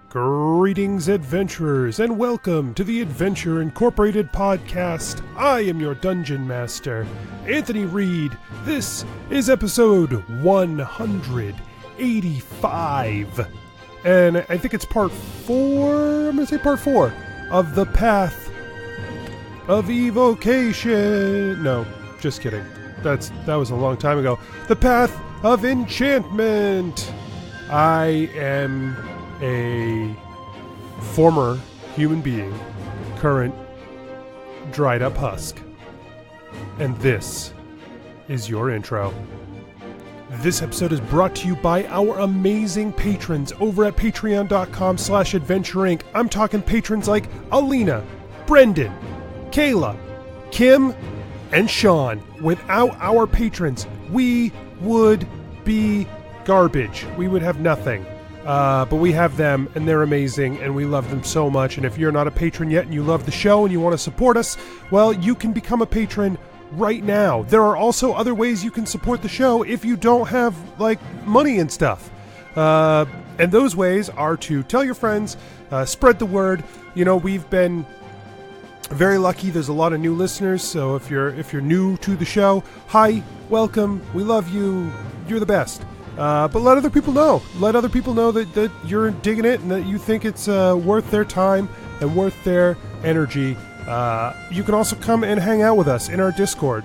Greetings, adventurers, and welcome to the Adventure Incorporated podcast. I am your Dungeon Master, Anthony Reed. This is episode 185, and I think it's part 4, I'm going to say part 4, of The Path of Evocation. No, just kidding. That was a long time ago. The Path of Enchantment. I am a former human being, current dried up husk. And this is your intro. This episode is brought to you by our amazing patrons over at patreon.com/adventureinc. I'm talking patrons like Alina, Brendan, Kayla, Kim, and Sean. Without our patrons, we would be garbage. We would have nothing. But we have them, and they're amazing, and we love them so much. And if you're not a patron yet and you love the show and you want to support us, well, you can become a patron right now. There are also other ways you can support the show if you don't have, money and stuff. And those ways are to tell your friends, spread the word. You know, we've been very lucky. There's a lot of new listeners, so if you're new to the show, hi, welcome, we love you, you're the best. But let other people know. Let other people know that you're digging it and that you think it's worth their time and worth their energy. You can also come and hang out with us in our Discord,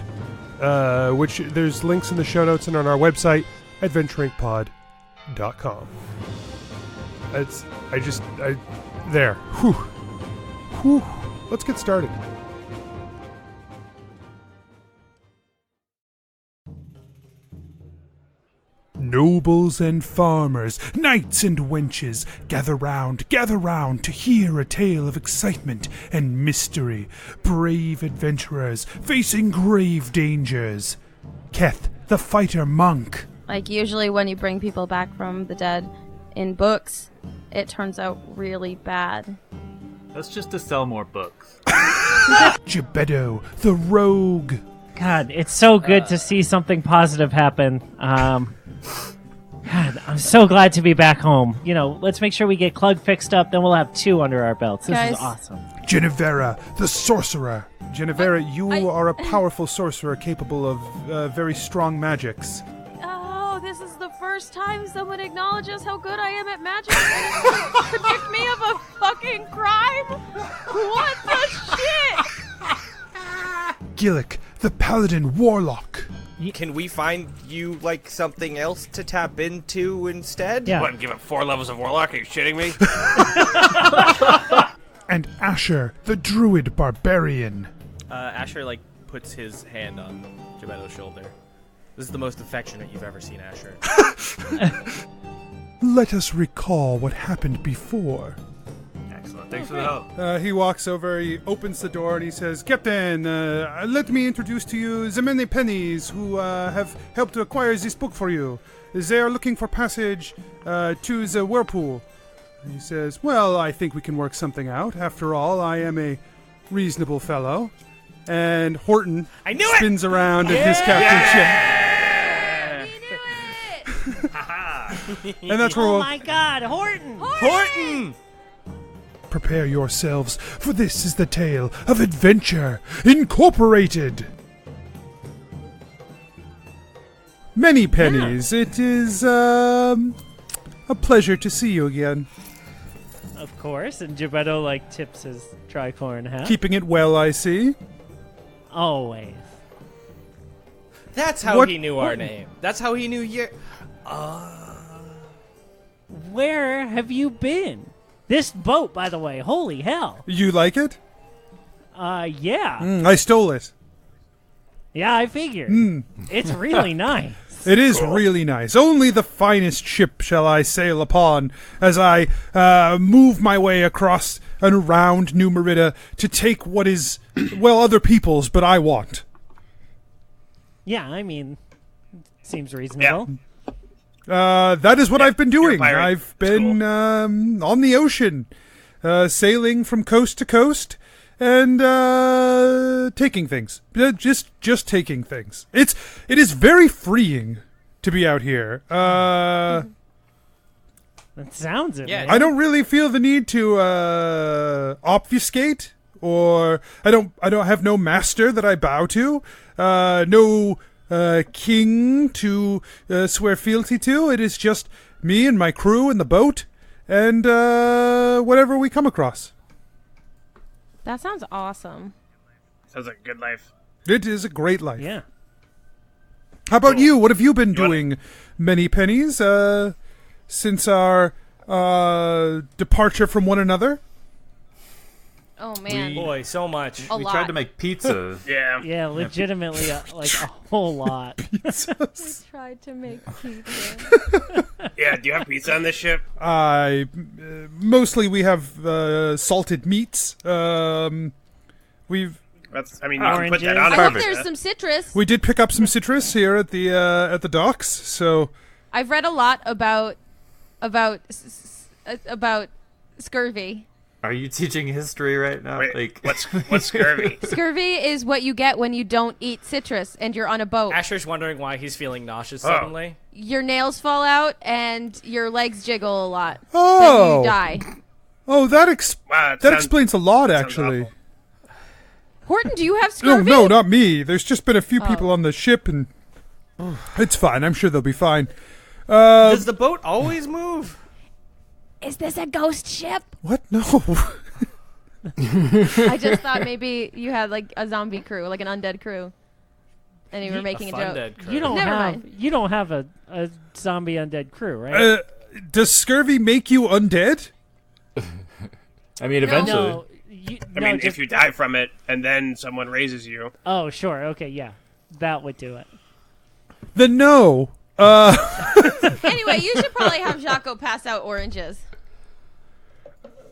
which there's links in the show notes and on our website, adventureincpod.com. There. Whew. Let's get started. Nobles and farmers, knights and wenches, gather round to hear a tale of excitement and mystery. Brave adventurers facing grave dangers. Keth, the fighter monk. Like, usually when you bring people back from the dead in books, it turns out really bad. That's just to sell more books. ReedJebeddo, the rogue. God, it's so good to see something positive happen. God, I'm so glad to be back home. You know, let's make sure we get Clug fixed up, then we'll have 2 under our belts. This is awesome. Jennuvera, the sorcerer. Jennuvera, you are a powerful sorcerer capable of very strong magics. Oh, this is the first time someone acknowledges how good I am at magic and convict me of a fucking crime? What the shit? Gillik, the paladin warlock. Can we find you, something else to tap into instead? Yeah. What, give it 4 levels of Warlock? Are you shitting me? And Asher, the druid barbarian. Asher, puts his hand on Jebeddo's shoulder. This is the most affectionate you've ever seen Asher. Let us recall what happened before. Excellent. Thanks for the help. He walks over, he opens the door, and he says, Captain, let me introduce to you the many pennies who have helped to acquire this book for you. They are looking for passage to the whirlpool. And he says, well, I think we can work something out. After all, I am a reasonable fellow. And Horton spins around in his captainship. We knew it! And that's where Oh my God, Horton! Horton! Prepare yourselves, for this is the tale of Adventure Incorporated. Many pennies. Yeah. It is a pleasure to see you again. Of course, and Jebeddo, tips his tricorn in half. Keeping it well, I see. Always. That's how he knew our name. That's how he knew your... Where have you been? This boat, by the way, holy hell. You like it? Yeah. I stole it. Yeah, I figured. It's really nice. It is really nice. Only the finest ship shall I sail upon as I move my way across and around New Merida to take what is, other people's, but I want. Yeah, I mean, seems reasonable. Yeah. That is what I've been doing. I've been on the ocean, sailing from coast to coast, and taking things. Just taking things. It is very freeing to be out here. That sounds it. Yeah. man. I don't really feel the need to obfuscate, or I don't have no master that I bow to, no king to swear fealty to. It is just me and my crew in the boat, and whatever we come across. That sounds awesome. Sounds like a good life. It is a great life. Yeah. How about you? What have you been You wanna- doing, Many Pennies, since our departure from one another? Oh man, Boy, so much. a We lot. tried to make pizza. Yeah. Yeah, legitimately, like a whole lot. We tried to make pizza. Yeah, do you have pizza on this ship? Mostly we have salted meats. We've That's. I mean, you can put that on. I a hope pizza. there's some citrus. we did pick up some citrus here at the docks. So I've read a lot about scurvy. Are you teaching history right now? Wait, what's scurvy? Scurvy is what you get when you don't eat citrus and you're on a boat. Asher's wondering why he's feeling nauseous Oh. suddenly. Your nails fall out and your legs jiggle a lot. oh Then you die. oh that Wow, that explains a lot sounds actually. awful. Horton, do you have No, scurvy? no, not me. There's just been a few Oh. people on the ship, and it's fine. I'm sure they'll be fine. Does the boat always move? Is this a ghost ship? What? No. I just thought maybe you had like a zombie crew, like an undead crew, and you were making a fun joke. dead crew. You don't Never have mind. you don't have a zombie undead crew, right? Does scurvy make you undead? I mean, eventually. no. I mean, if you die from it and then someone raises you. Oh, sure. Okay, yeah, that would do it. Then no. Anyway, you should probably have Jaco pass out oranges.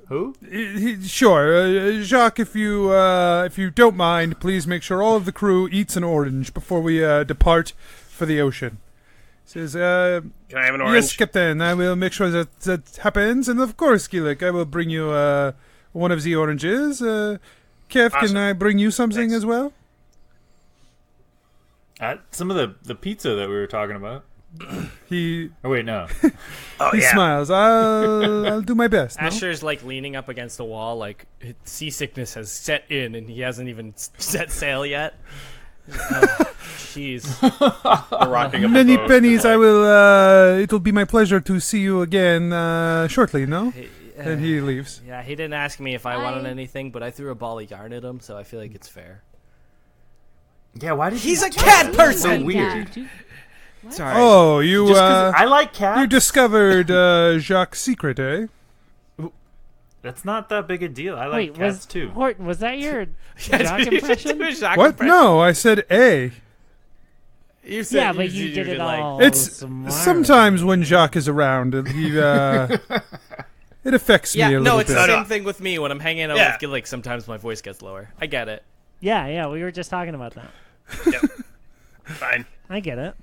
Who? Sure, Jacques. If you don't mind, please make sure all of the crew eats an orange before we depart for the ocean. Says, Can I have an orange? yes, Captain. I will make sure that happens, and of course, Gillik, I will bring you one of the oranges. Kev, Awesome. can I bring you something Thanks. as well? Some of the pizza that we were talking about. He Oh, wait, no. Oh he yeah. smiles. I'll do my best. No? Asher's like leaning up against the wall, like seasickness has set in, and he hasn't even set sail yet. Oh, jeez. We're rocking up the Many boat. pennies. I will. It'll be my pleasure to see you again shortly. No, and he leaves. Yeah, he didn't ask me if I wanted I- anything, but I threw a ball of yarn at him, so I feel like it's fair. Yeah, why did He's you a cat person! so weird? Sorry. Oh, you Just 'cause I like cats. you discovered Jacques' secret, eh? That's not that big a deal. I like Wait, cats was too. Horton? Was that your Yeah, Jock dude, you impression? do a Jock What? impression. No, I said A. You said, Yeah, but you did it like, all. It's smart. sometimes when Jacques is around, he it affects Yeah, me a no, little it's bit. the No, no. same thing with me when I'm hanging out Yeah. with Gillik. Sometimes my voice gets lower. I get it. Yeah, we were just talking about that. Yep. Fine. I get it.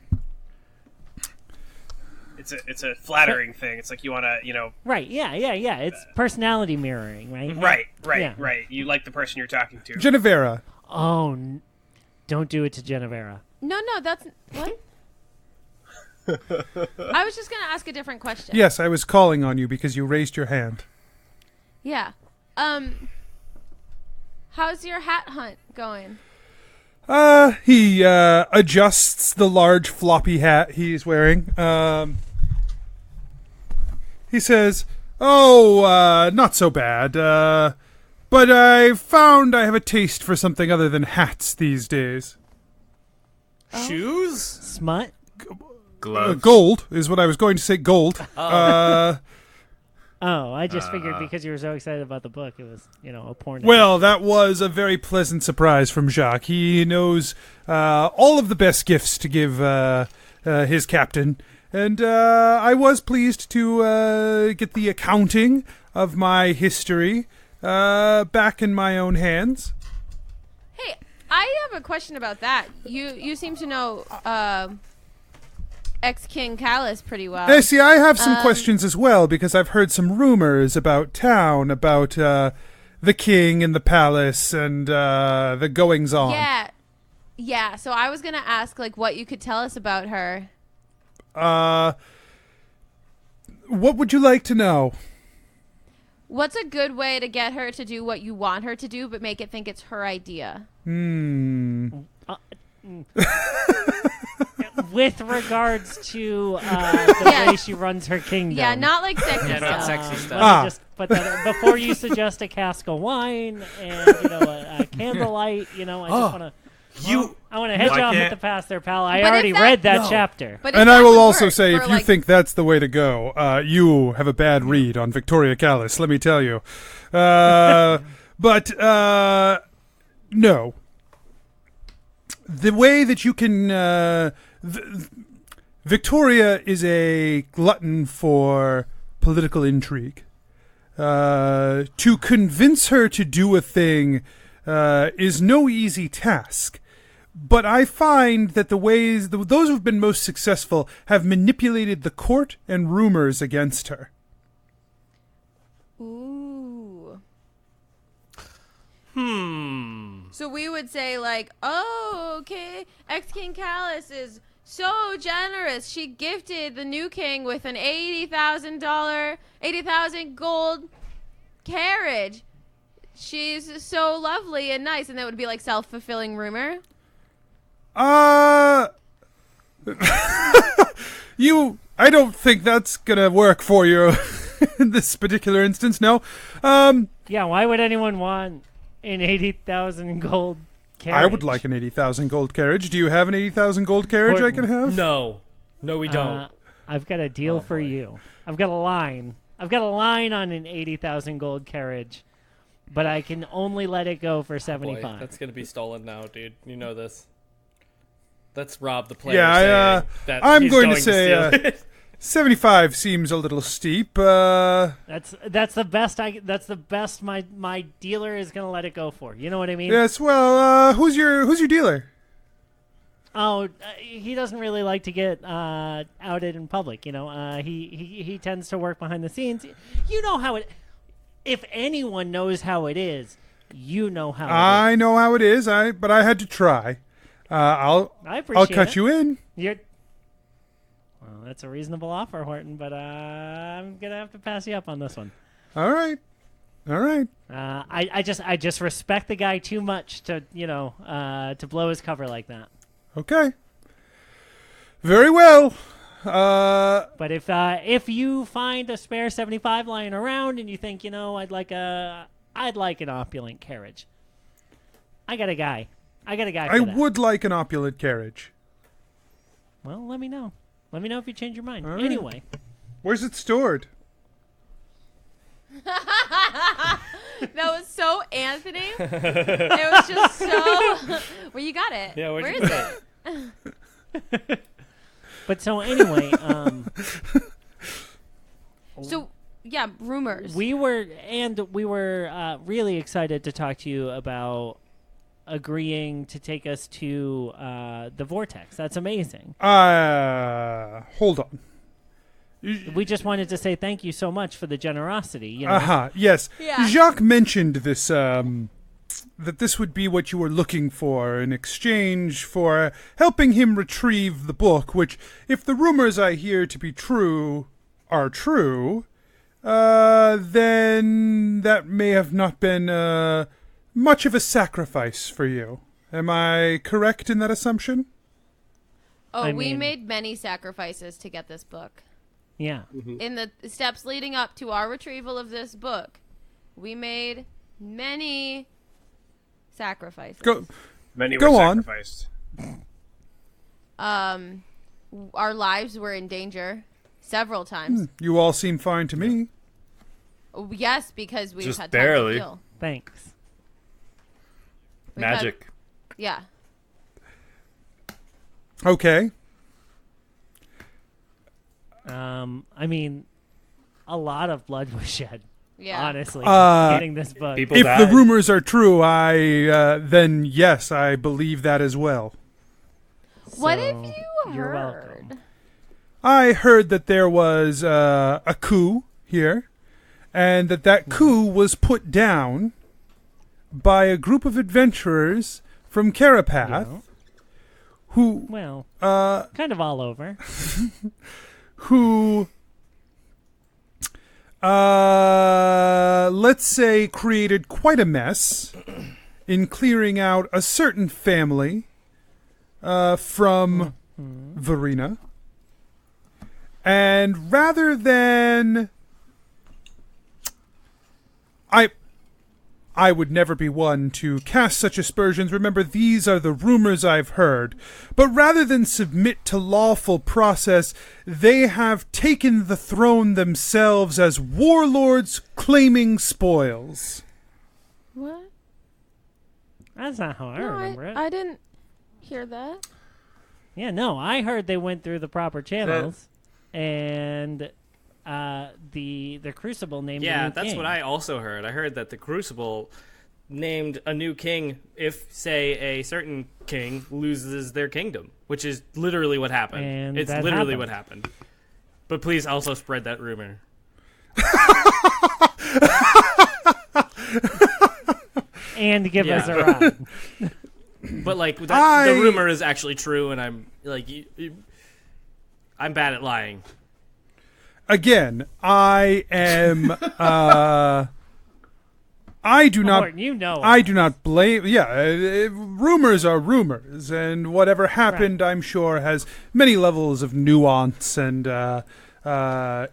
It's a flattering thing. It's like you want to, Right? Yeah. It's personality mirroring, right? right, Yeah. right. You like the person you're talking to. Genevera. Oh, don't do it to Genevera. No, that's what? I was just gonna ask a different question. Yes, I was calling on you because you raised your hand. Yeah. How's your hat hunt going? He adjusts the large floppy hat he's wearing. He says, "Oh, not so bad. But I found I have a taste for something other than hats these days. Shoes? Smut. Gloves. Gold is what I was going to say. Gold. Oh, I just figured because you were so excited about the book, it was a porn. Well, that was a very pleasant surprise from Jacques. He knows all of the best gifts to give his captain. And I was pleased to get the accounting of my history back in my own hands. Hey, I have a question about that. You seem to know ex-King Callus pretty well. Hey, see, I have some questions as well, because I've heard some rumors about town, about the king and the palace and the goings-on. Yeah. So I was gonna ask, like, what you could tell us about her. What would you like to know? What's a good way to get her to do what you want her to do, but make it think it's her idea? With regards to the way she runs her kingdom. Yeah, not like sexy Yeah, stuff. not sexy stuff. Let me just put that in. Before you suggest a cask of wine and a candlelight, I just want to. I want to head you off with the pass there, pal. I But already if that- read that chapter. But if And that I will would also work say, for, if you like, think that's the way to go, you have a bad read on Victoria Callis, let me tell you. But no. The way that you can... Victoria is a glutton for political intrigue. To convince her to do a thing is no easy task. But I find that those who've been most successful have manipulated the court and rumors against her. Ooh. Hmm. So we would say, like, oh, okay, ex-King Callus is so generous. She gifted the new king with an $80,000 gold carriage. She's so lovely and nice. And that would be like self-fulfilling rumor. I don't think that's gonna work for you in this particular instance, no. Yeah, why would anyone want an 80,000 gold carriage? I would like an 80,000 gold carriage. Do you have an 80,000 gold carriage I can have? No, we don't. I've got a deal for you. I've got a line on an 80,000 gold carriage, but I can only let it go for 75. Boy, that's gonna be stolen now, dude. You know this. Let's rob the player. Yeah, that I'm he's going to steal say it. 75 seems a little steep. That's the best my dealer is gonna let it go for. You know what I mean? Yes. Well, who's your dealer? Oh, he doesn't really like to get outed in public. He tends to work behind the scenes. You know how it. If anyone knows how it is, you know how. I know how it is. But I had to try. I'll cut you in. Well, that's a reasonable offer, Horton, but I'm gonna have to pass you up on this one. All right. I just respect the guy too much to to blow his cover like that. Okay. Very well. But if you find a spare 75 lying around and you think I'd like an opulent carriage, I got a guy. For that. would like an opulent carriage. Well, let me know. Let me know if you change your mind. All right. Anyway. Where's it stored? That was so Anthony. It was just so... Well, you got it. Yeah, Where is it? But so anyway, So, yeah, rumors. we were really excited to talk to you about agreeing to take us to the Vortex. That's amazing. Hold on. We just wanted to say thank you so much for the generosity. Yes. Yeah. Jacques mentioned this, that this would be what you were looking for in exchange for helping him retrieve the book, which, if the rumors I hear to be true are true, then that may have not been, much of a sacrifice for you. Am I correct in that assumption? we mean- made many sacrifices to get this book. Yeah. In the steps leading up to our retrieval of this book, we made many sacrifices. Many Go were on. sacrificed. Our lives were in danger several times. You all seem fine to me. Yes, because we've Just had time barely. to heal. Thanks. We've had- Magic. yeah. Okay. I mean, a lot of blood was shed. Yeah. Honestly, getting this book. People If the died. rumors are true, then yes, I believe that as well. What So, have you You're heard? welcome. I heard that there was a coup here, and that coup was put down by a group of adventurers from Carapath, Yeah. who Well, kind of all over. who let's say, created quite a mess in clearing out a certain family from Verena. And rather than... I would never be one to cast such aspersions. Remember, these are the rumors I've heard. But rather than submit to lawful process, they have taken the throne themselves as warlords claiming spoils. What? That's not how I remember it. I didn't hear that. Yeah, no, I heard they went through the proper channels, and the Crucible named a new that's king. what I also heard. I heard that the Crucible named a new king if, say, a certain king loses their kingdom, which is literally what happened. And it's that literally happened. what happened. But please also spread that rumor. And give us Yeah. a ride. But like the rumor is actually true, and I'm like, I'm bad at lying. Again, I am. I do not. Morton, you know I us. do not blame. Yeah, rumors are rumors, and whatever happened, I'm sure, has many levels of nuance and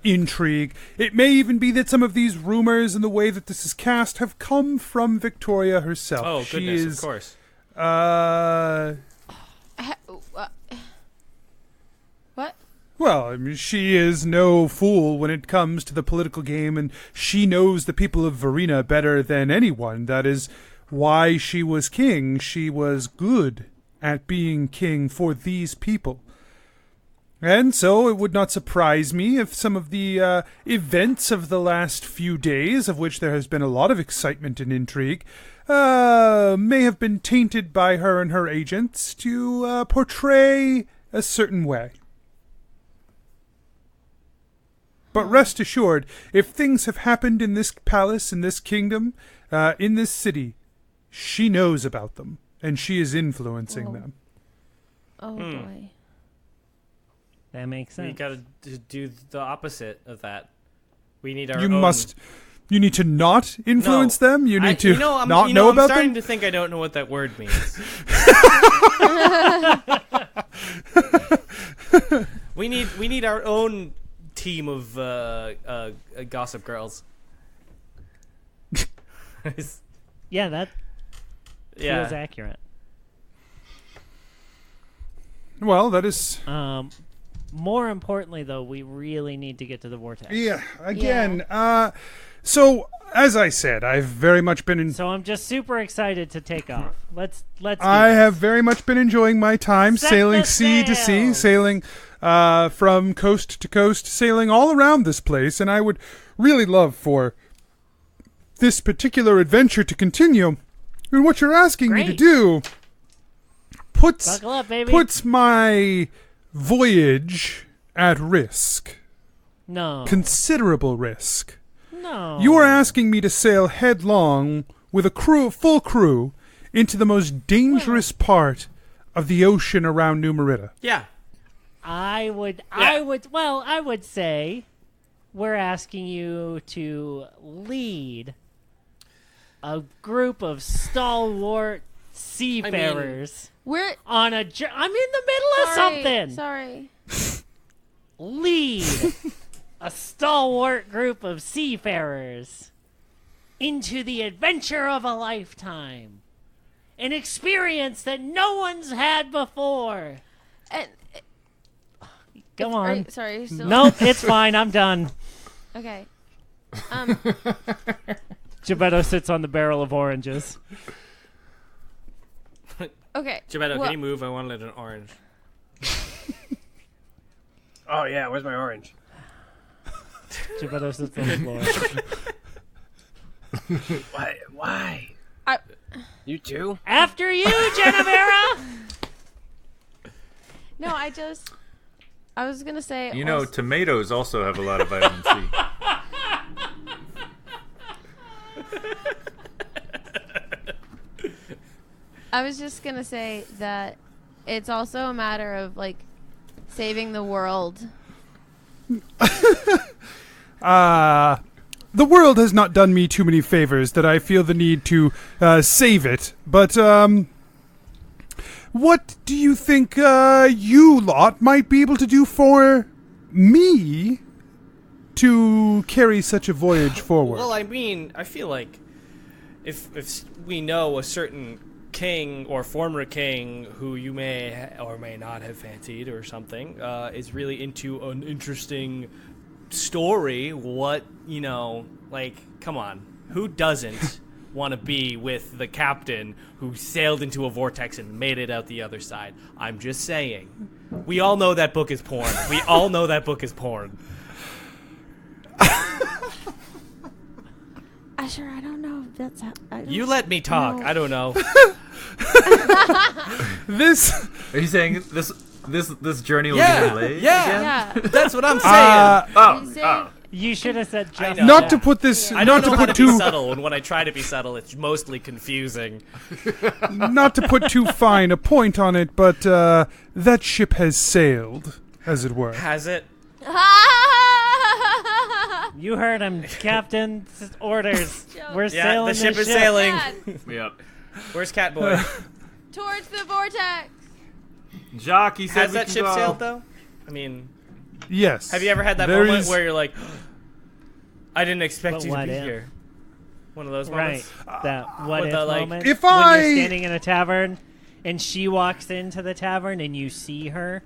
intrigue. It may even be that some of these rumors and the way that this is cast have come from Victoria herself. Oh She goodness, is, of course. What? Well, I mean, she is no fool when it comes to the political game, and she knows the people of Verena better than anyone. That is why she was king. She was good at being king for these people. And so it would not surprise me if some of the events of the last few days, of which there has been a lot of excitement and intrigue, may have been tainted by her and her agents to portray a certain way. But rest assured, if things have happened in this palace, in this kingdom, in this city, she knows about them, and she is influencing them. Oh boy. That makes We sense. gotta do the opposite of that. We need our You own... must... You need to not influence No. them? You need to I'm not know about I'm starting them? to think I don't know what that word means. We need our own team of gossip girls. Yeah, that Yeah. feels accurate. Well, that is... More importantly, though, we really need to get to the vortex. Yeah, again, so, as I said, I've very much been in... So I'm just super excited to take off. Let's. Do I this. have very much been enjoying my time Set sailing the sea to sea, sails. sailing from coast to coast, sailing all around this place, and I would really love for this particular adventure to continue. And what you're asking me to Great. do puts Buckle up, baby. my voyage at risk, No. considerable risk. No. You are asking me to sail headlong with a full crew, into the most dangerous part of the ocean around New Merida. Yeah. I would say we're asking you to lead a group of stalwart seafarers We're on a I'm in the middle of something. Sorry. Lead a stalwart group of seafarers into the adventure of a lifetime. An experience that no one's had before. And Go on. sorry. You're still... Nope, it's fine. I'm done. Okay. Gebeddo sits on the barrel of oranges. Okay. Gebeddo, well, can you move? I wanted an orange. Oh yeah, where's my orange? Gebeddo sits on the floor. Why? You too? After you, Jennuvera! No, I was gonna say. You know, tomatoes also have a lot of vitamin C. I was just gonna say that it's also a matter of like saving the world. the world has not done me too many favors that I feel the need to save it. But what do you think you lot might be able to do for me to carry such a voyage forward? Well, I mean, I feel like if we know a certain king or former king who you may or may not have fancied or something is really into an interesting story, come on, who doesn't want to be with the captain who sailed into a vortex and made it out the other side? I'm just saying. We all know that book is porn. We all know that book is porn. Asher, I don't know if that's how... You let me talk. No. I don't know. This... Are you saying this journey will be delayed? Yeah. Again? That's what I'm saying. You should have said just Not to put this... I Not don't know to how put to be too... subtle, and when I try to be subtle, it's mostly confusing. Not to put too fine a point on it, but that ship has sailed, as it were. Has it? You heard him, Captain. Orders. We're Yeah, sailing the ship this is sailing. Yep. Where's Catboy? Towards the vortex. Jacques, he said Has we that can ship go. sailed, though? I mean, Yes. have you ever had that There moment is- where you're like, I didn't expect But you to what be if? here? One of those Right. moments? That what with if the, like- moment. If when I- you're standing in a tavern and she walks into the tavern and you see her.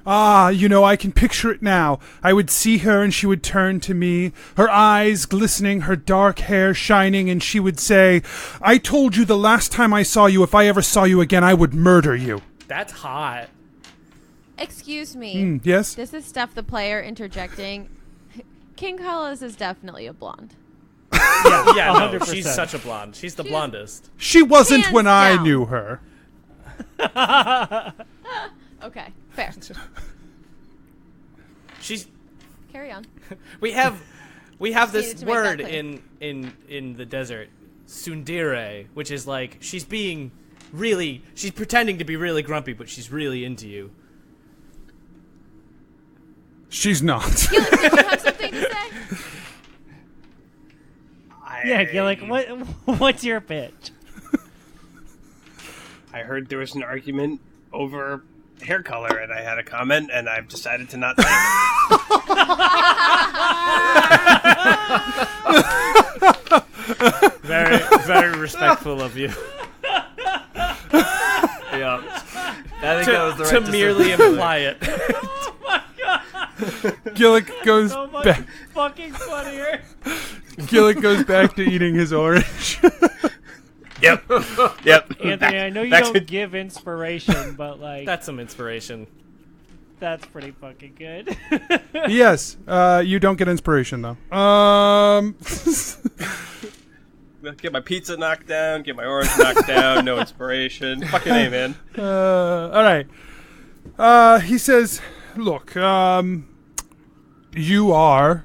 I can picture it now. I would see her and she would turn to me, her eyes glistening, her dark hair shining, and she would say, I told you the last time I saw you, if I ever saw you again, I would murder you. That's hot. Excuse me. Yes? This is Steph the player interjecting. King Carlos is definitely a blonde. Yeah, no, 100%. she's such a blonde. She's the blondest. She wasn't Hands when I down. knew her. Okay, fair. She's. Carry on. We have Just this needed to make that word clear. in the desert, tsundere, which is like she's pretending to be really grumpy, but she's really into you. She's not. Gillik, did you have something to say? Yeah, Gillik, what's your pitch? I heard there was an argument over hair color, and I had a comment, and I've decided to not say it. Very, very respectful of you. Yeah. I think that was the right to decision. merely imply it. Gillik goes So much back. fucking funnier. Gillik goes back to eating his orange. Yep. Anthony, I know you back don't to- give inspiration, but like That's some inspiration. that's pretty fucking good. Yes, you don't get inspiration though. Get my pizza knocked down, get my orange knocked down, no inspiration. Fucking A, man. All right. He says, "Look, you are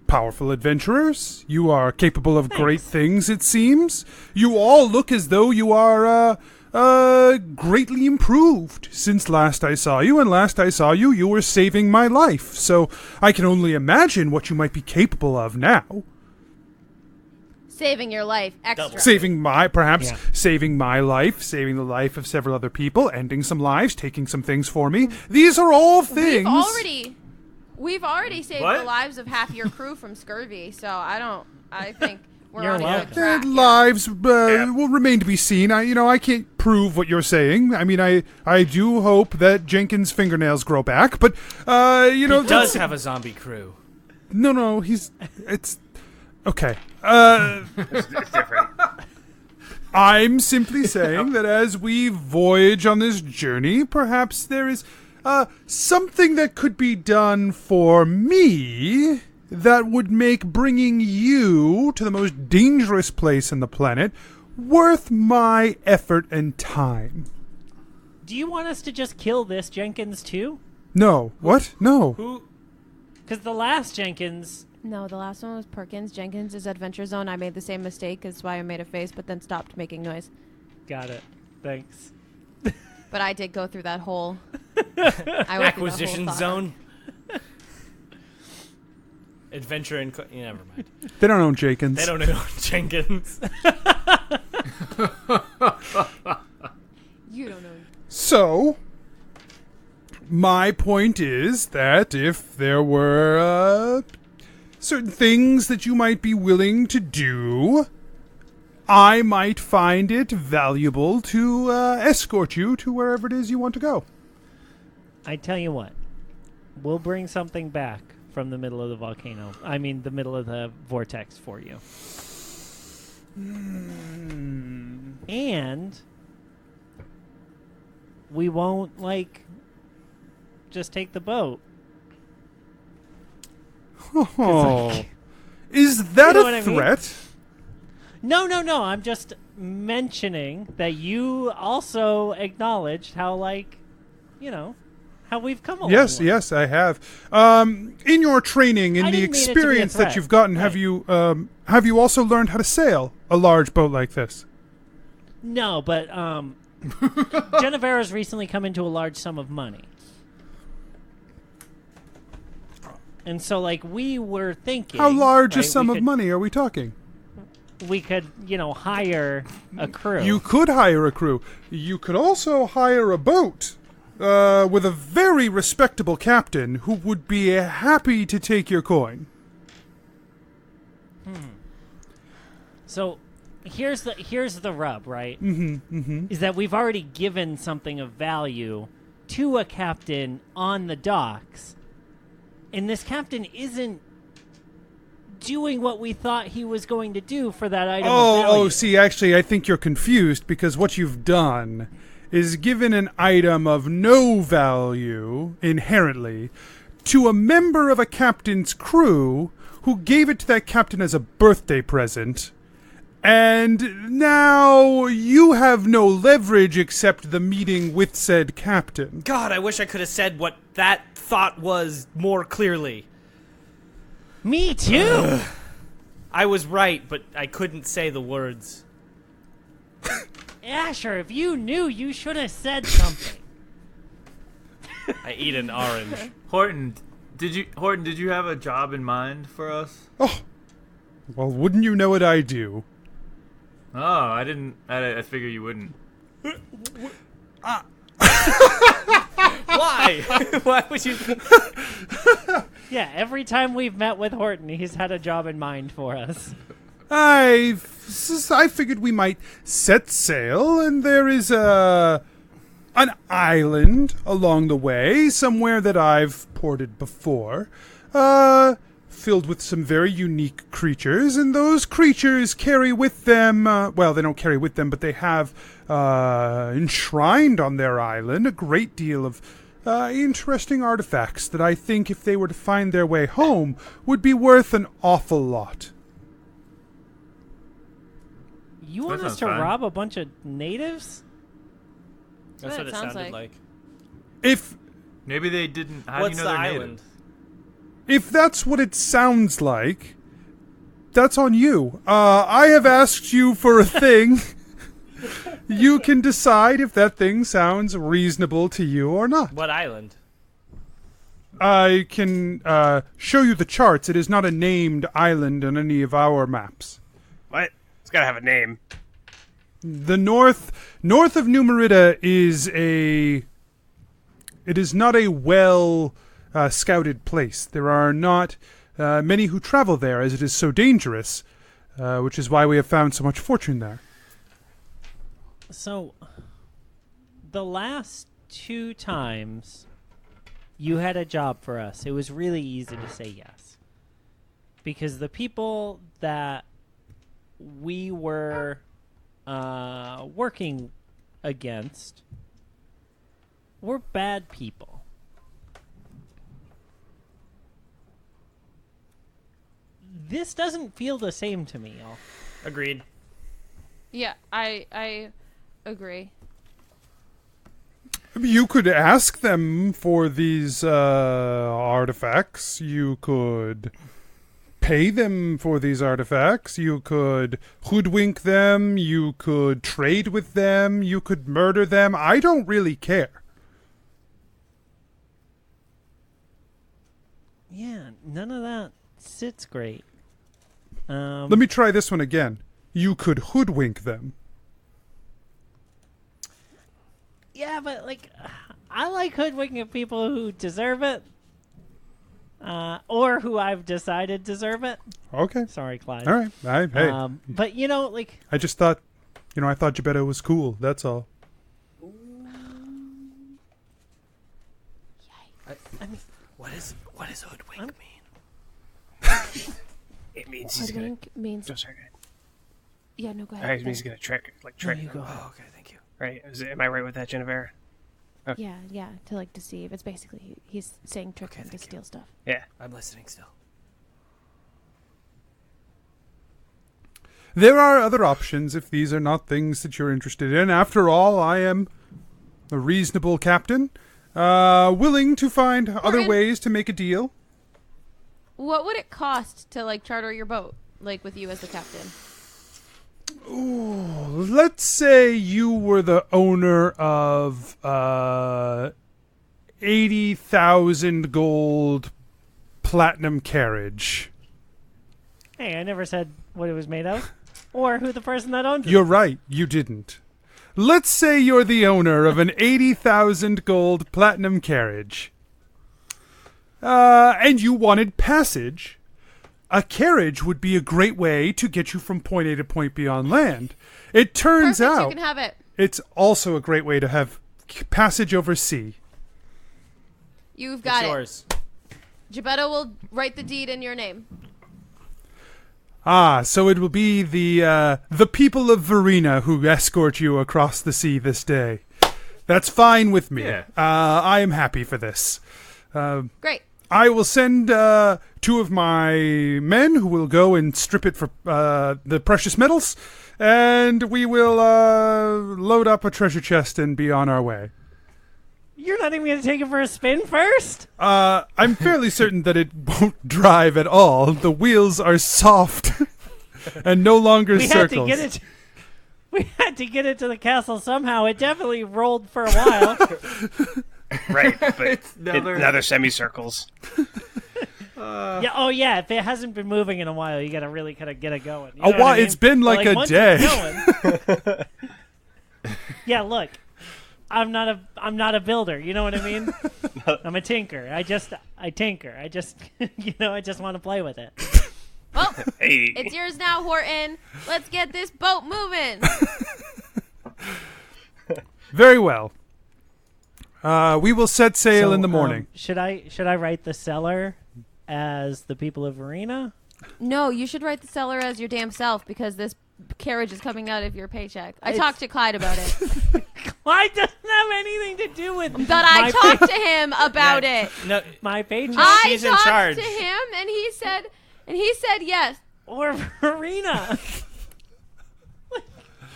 powerful adventurers. You are capable of great things, it seems. You all look as though you are greatly improved since last I saw you. And last I saw you, you were saving my life. So I can only imagine what you might be capable of now." Saving your life extra. Saving my life, saving the life of several other people, ending some lives, taking some things for me. These are all things. We've already saved What? the lives of half your crew from scurvy, so I think we're You're on a welcome. good track. here. Lives will remain to be seen. I can't prove what you're saying. I mean, I do hope that Jenkins' fingernails grow back, but He does that's- have a zombie crew. No, it's okay. It's different. I'm simply saying that as we voyage on this journey, perhaps there is something that could be done for me that would make bringing you to the most dangerous place on the planet worth my effort and time. Do you want us to just kill this Jenkins too? No. What? No. Who? Because the last Jenkins, No, the last one was Perkins. Jenkins is Adventure Zone. I made the same mistake. That's why I made a face, but then stopped making noise. got it. Thanks. But I did go through that whole I went through that whole Acquisition thought zone. Adventure in... never mind. They don't own Jenkins. They don't know Jenkins. You don't know. So, my point is that if there were certain things that you might be willing to do, I might find it valuable to escort you to wherever it is you want to go. I tell you what, we'll bring something back from the middle of the volcano. I mean, the middle of the vortex for you. And we won't, just take the boat. Oh. Is that You know a what I mean? threat? No. I'm just mentioning that you also acknowledged how, how we've come along. Yes, I have. In your training, in I the didn't mean it to be a experience that threat. you've gotten, Right. have you also learned how to sail a large boat like this? No, but Jennuvera's recently come into a large sum of money. And so, we were thinking... How large a right, sum we of could- money are we talking? We could, hire a crew. You could hire a crew. You could also hire a boat with a very respectable captain who would be happy to take your coin. So, here's the rub, right? Is that we've already given something of value to a captain on the docks, and this captain isn't doing what we thought he was going to do for that item of value. See, actually, I think you're confused because what you've done is given an item of no value, inherently, to a member of a captain's crew who gave it to that captain as a birthday present, and now you have no leverage except the meeting with said captain. God, I wish I could have said what that thought was more clearly. Me too. I was right, but I couldn't say the words. Asher, if you knew, you should have said something. I eat an orange. Horton, did you have a job in mind for us? Oh, well, wouldn't you know what I do? Oh, I didn't. I figure you wouldn't. Why? Why would you? Yeah, every time we've met with Horton, he's had a job in mind for us. I figured we might set sail, and there is an island along the way, somewhere that I've ported before, filled with some very unique creatures, and those creatures carry with them, well, they don't carry with them, but they have enshrined on their island a great deal of interesting artifacts that I think, if they were to find their way home, would be worth an awful lot. You want That us to sounds fine. rob a bunch of natives? That's what It it sounds sounded like. like. If Maybe they didn't. How What's do you know the they're island? native? If that's what it sounds like, that's on you. I have asked you for a thing. You can decide if that thing sounds reasonable to you or not. What island? I can show you the charts. It is not a named island on any of our maps. What? It's gotta have a name. The north of Numerida is it is not a well scouted place. There are not many who travel there, as it is so dangerous, which is why we have found so much fortune there. So, the last 2 times you had a job for us, it was really easy to say yes. Because the people that we were working against were bad people. This doesn't feel the same to me, y'all. Agreed. Yeah, I agree. You could ask them for these artifacts. You could pay them for these artifacts. You could hoodwink them. You could trade with them. You could murder them. I don't really care. Yeah, none of that sits great. Let me try this one again. You could hoodwink them. Yeah, but like, I like hoodwinking people who deserve it, or who I've decided deserve it. Okay. Sorry, Clyde. All right. Hey. But like, I just thought, I thought Gebeddo was cool. That's all. I mean, What does hoodwink mean? It means he's gonna. Hoodwink means. Oh, sorry, go ahead. Yeah, no, go It ahead. means he's gonna trick. Trick. you go. Oh, okay, thank you. Right? Am I right with that, Jennuvera? Yeah, to like deceive. It's basically he's saying trick him to steal stuff. Yeah. I'm listening still. There are other options if these are not things that you're interested in. After all, I am a reasonable captain, willing to find other ways to make a deal. What would it cost to like charter your boat, like with you as the captain? Ooh, let's say you were the owner of 80,000 gold platinum carriage. hey, I never said what it was made of, or who the person that owns it. You're right, you didn't. Let's say you're the owner of an 80,000 gold platinum carriage. And you wanted passage. A carriage would be a great way to get you from point A to point B on land. It turns Perfect, out you can have it. it's also a great way to have passage over sea. You've got It's it. yours. Gebeddo will write the deed in your name. Ah, so it will be the people of Verena who escort you across the sea this day. That's fine with me. Yeah. I am happy for this. Great. I will send 2 of my men who will go and strip it for the precious metals, and we will load up a treasure chest and be on our way. You're not even going to take it for a spin first? I'm fairly certain that it won't drive at all. The wheels are soft and no longer circles. We had to get it to the castle somehow. It definitely rolled for a while. Right, but Now they're- now they're semicircles. Yeah. If it hasn't been moving in a while, you got to really kind of get it going. You know what while I mean? it's been like a once day. it's going- yeah, look, I'm not a builder. You know what I mean? I'm a tinker. I tinker. I just want to play with it. Well, Hey. it's yours now, Horton. Let's get this boat moving. Very well. We will set sail in the morning. Should I write the seller as the people of Verena? No, you should write the seller as your damn self because this carriage is coming out of your paycheck. I talked to Clyde about it. Clyde doesn't have anything to do with But I talked to him about it. No, my paycheck She's in I talked charge. to him and he said yes. or Verena.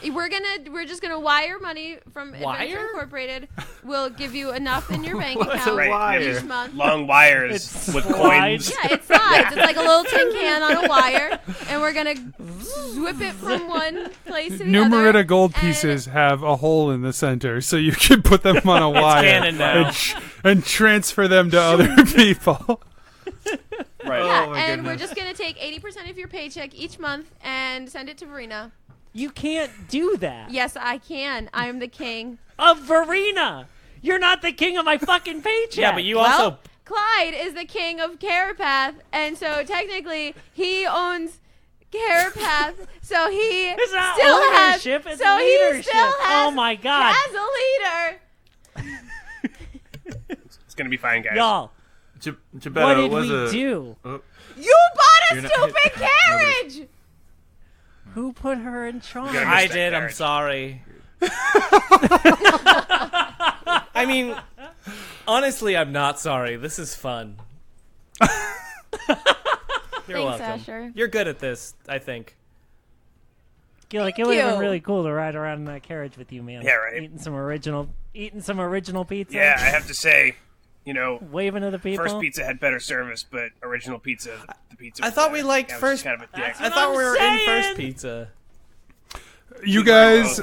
We're just gonna wire money from Adventure Wire? Incorporated. We'll give you enough in your bank What's a account wire? each month. Long wires It's with slide. coins. Yeah, it's slides. It's like a little tin can on a wire, and we're gonna whip it from one place to the Numerita other. gold and- pieces have a hole in the center, so you can put them on a wire canon now. and transfer them to other people. Right. Yeah, Oh my and we're goodness. just gonna take 80% of your paycheck each month and send it to Verena. You can't do that. Yes, I can. I'm the king. Of Verena. You're not the king of my fucking paycheck. Yeah, but you Well, also Clyde is the king of Carapath, and so technically he owns Carapath, so he It's not still has. ownership, it's so leadership. he still has. Oh my God. As a leader. It's gonna be fine, guys. Y'all, Gebeddo what did was we a, do? You bought a You're not- stupid carriage. Who put her in charge? gotta I that did. I'm carriage. sorry. I mean, honestly, I'm not sorry. This is fun. You're Thanks, welcome. Asher. You're good at this, I think. Like it would have been you. really cool to ride around in that carriage with you, man. Yeah, right. Eating some original pizza. Yeah, I have to say, Waving to the people. First Pizza had better service, but original pizza, the pizza. I was thought we better. liked I was First- just kind of a dick. I thought we were in saying. First Pizza. You guys,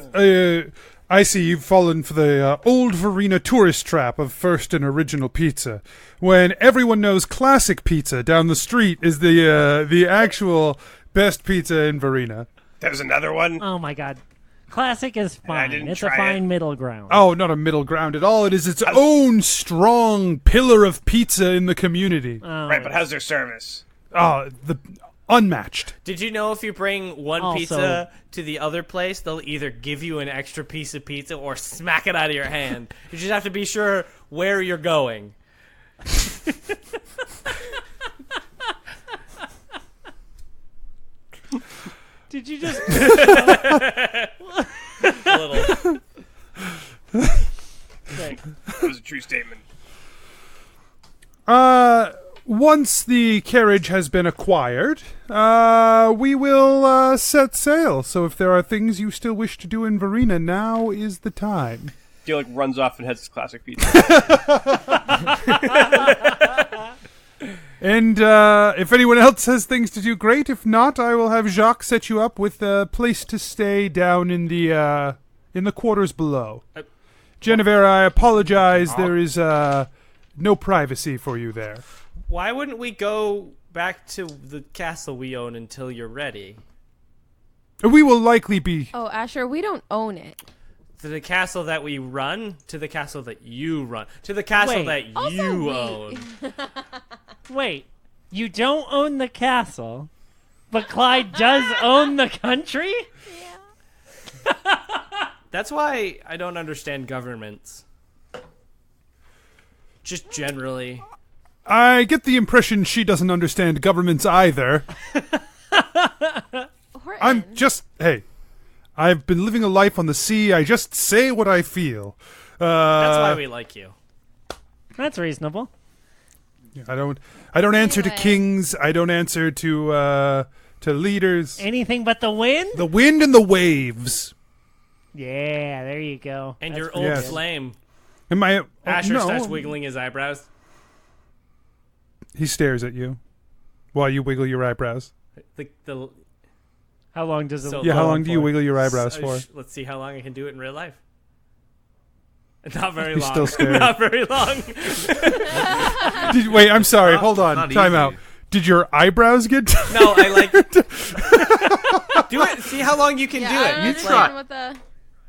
I see you've fallen for the old Verena tourist trap of first and original pizza, when everyone knows classic pizza down the street is the actual best pizza in Verena. There's another one. Oh my god. Classic is fine. It's a try fine middle ground. Oh, not a middle ground at all. It is its own strong pillar of pizza in the community. Oh, Right, but how's their service? Oh, the unmatched. Did you know if you bring one Also- pizza to the other place, they'll either give you an extra piece of pizza or smack it out of your hand? You just have to be sure where you're going. Did you just... A little. Sick. That was a true statement. Once the carriage has been acquired, we will set sail. So if there are things you still wish to do in Verena, now is the time. Gillik runs off and heads to Classic Pizza. And if anyone else has things to do, great. If not, I will have Jacques set you up with a place to stay down in the quarters below. Jennuvera, I apologize. There is no privacy for you there. Why wouldn't we go back to the castle we own until you're ready? We will likely be. Oh, Asher, we don't own it. To the castle that we run? To the castle that you run? To the castle Wait. that Also, you we- own? Wait, you don't own the castle, but Clyde does own the country? That's why I don't understand governments. Just generally. I get the impression she doesn't understand governments either. Horton. Hey, I've been living a life on the sea. I just say what I feel. That's why we like you. That's reasonable. I don't answer to Anyway. kings. I don't answer to leaders. Anything but the wind? The wind and the waves. Yeah, there you go. And That's your old pretty Yes. good. flame. Am I? Asher no. starts wiggling his eyebrows. He stares at you while you wiggle your eyebrows. The How long does it So- Yeah, how Go long do you for? wiggle your eyebrows So, for? let's see how long I can do it in real life. Not very He's long. still staring. Not very long. Wait, I'm sorry. Hold on. not Time easy. out. Did your eyebrows get? No, I like. Do it. See how long you can Yeah, do I don't it. You understand try. what the.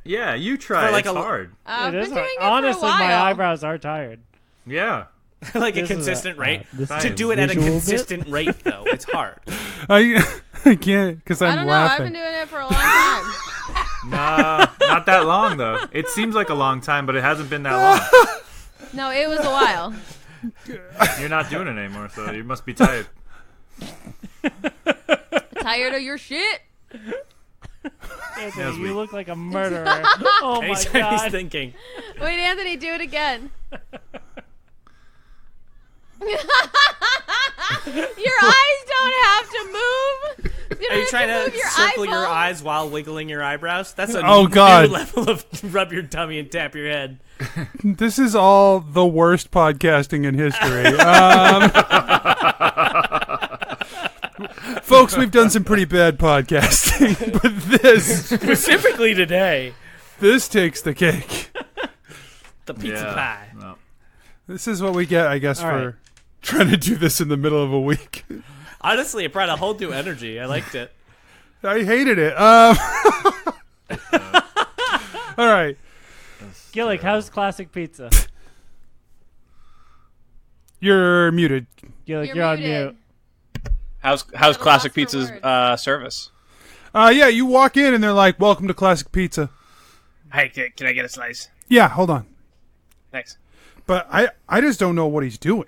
Yeah, you try. For like it's a- hard. I've It been is doing hard. it Honestly, for a while. my eyebrows are tired. Yeah. like a This is consistent rate. this To is do it at a visual bit? consistent rate, though, it's hard. I can't because I I'm don't know. I've laughing. been doing it for a long time. Nah, not that long though. It seems like a long time, but it hasn't been that long. No, it was a while. You're not doing it anymore, so you must be tired. Tired of your shit? Anthony, That was you weak. look like a murderer. Oh my Anytime god. he's thinking. Wait, Anthony, do it again. Your eyes don't have to move. You Are don't you trying have to move your circle your eyeballs. eyes while wiggling your eyebrows? That's a Oh, new God. level of rub your tummy and tap your head. This is all the worst podcasting in history. Folks, we've done some pretty bad podcasting, but this Specifically today, takes the cake. the pizza Yeah. pie. No. This is what we get, I guess, All for right. trying to do this in the middle of a week. Honestly, it brought a whole new energy. I liked it. I hated it. All right. Gillik, how's classic pizza? You're muted. Gillik, You're you're on muted. mute. How's At a Classic loss for Pizza's words. service? Yeah, you walk in and they're like, welcome to Classic Pizza. Hey, can I get a slice? Yeah, hold on. Thanks. But I just don't know what he's doing.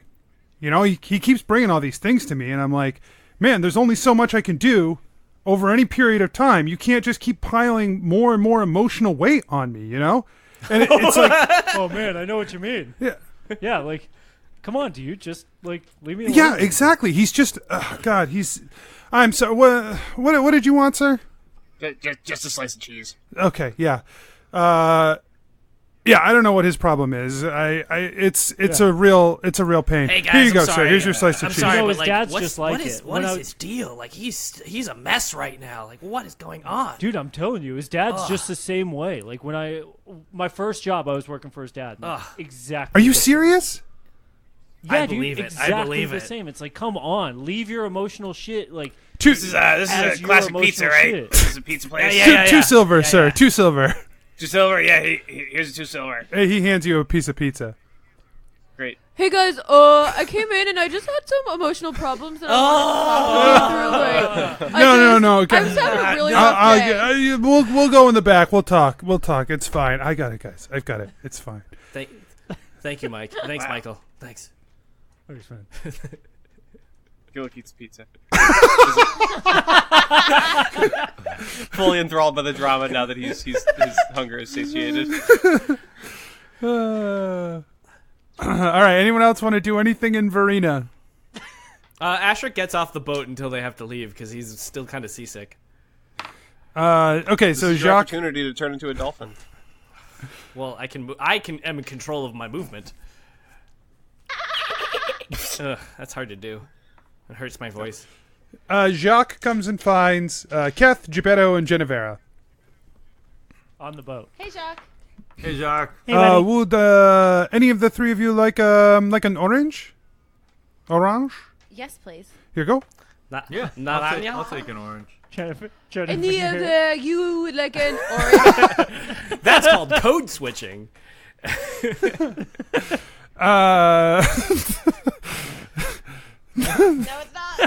You know, he keeps bringing all these things to me, and I'm like, man, there's only so much I can do over any period of time. You can't just keep piling more and more emotional weight on me, you know? And it's like, Oh man, I know what you mean. yeah, Yeah, like, come on, dude, just like leave me alone. yeah, exactly. He's just, God, I'm sorry. What did you want, sir? Just a slice of cheese. Okay, yeah. Yeah, I don't know what his problem is. It's a real pain. Hey guys, Here you go, I'm sir. sorry. Here's your slice I'm of cheese. sorry, No, but his like, dad's what's, just like what is it. what When is I- his deal? Like he's a mess right now. Like what is going on? Dude, I'm telling you, his dad's just the same way. Like my first job, I was working for his dad. Ugh. Exactly. Are you the same. serious? Yeah, I dude, believe it. I exactly believe the it. same. It's like, come on, leave your emotional shit. Like, This is as a your classic pizza, emotional right? shit. This is a pizza place. Yeah. Two silver, Yeah, sir. yeah. 2 silver. 2 silver. Yeah, here's 2 silver. Hey, he hands you a piece of pizza. Great. Hey guys, I came in and I just had some emotional problems that I wanted to talk you through. Like, No. I'm just having a really rough day. We'll go in the back. We'll talk. It's fine. I got it, guys. I've got it. It's fine. Thank you, Mike. Thanks, Michael. Thanks. It's fine. Gillik eats pizza. Fully enthralled by the drama now that his hunger is satiated. All right. Anyone else want to do anything in Verena? Asher gets off the boat until they have to leave because he's still kind of seasick. Okay, This so is your Jacques. opportunity to turn into a dolphin. Well, I am in control of my movement. Ugh, that's hard to do. It hurts my voice. Jacques comes and finds Keth, Gebeddo, and Jennuvera. on the boat. Hey, Jacques. Hey, Jacques. Hey, buddy. Would any of the three of you like an orange? Orange? Yes, please. Here you go. Yeah, Naranja? I'll take an orange. Trying to Any of figure- you would like an orange? That's called code switching. No, it's not.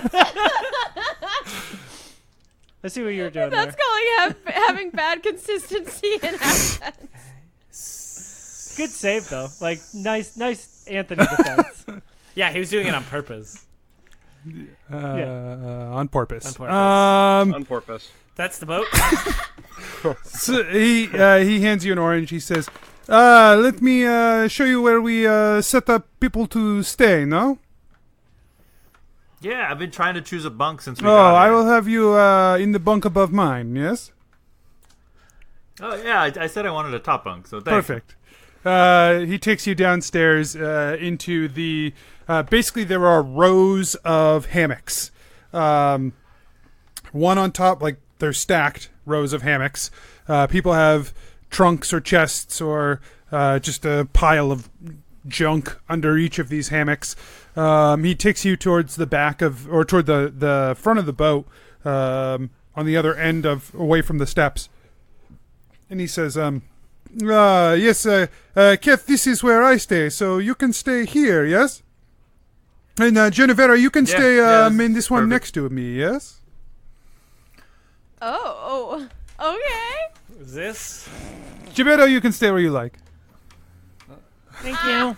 I see what you were doing That's there. calling having bad consistency in accents. Good save though. Like nice Anthony defense. Yeah, he was doing it on purpose. On purpose. On purpose. On porpoise. That's the boat. So he hands you an orange. He says, "Let me show you where we set up people to stay." No? Yeah, I've been trying to choose a bunk since we Oh, got I here. will have you in the bunk above mine. Yes. Oh, yeah, I said I wanted a top bunk, so thanks. Perfect. He takes you downstairs into the. Basically, there are rows of hammocks. One on top, like they're stacked rows of hammocks. People have trunks or chests or just a pile of junk under each of these hammocks. He takes you towards the back of, or toward the front of the boat, on the other end of, away from the steps. And he says, yes, Keth, this is where I stay, so you can stay here, yes? And Jennuvera, you can stay in this one perfect. next to me, yes? Oh, okay. Is this? Gebeddo, you can stay where you like. Thank you.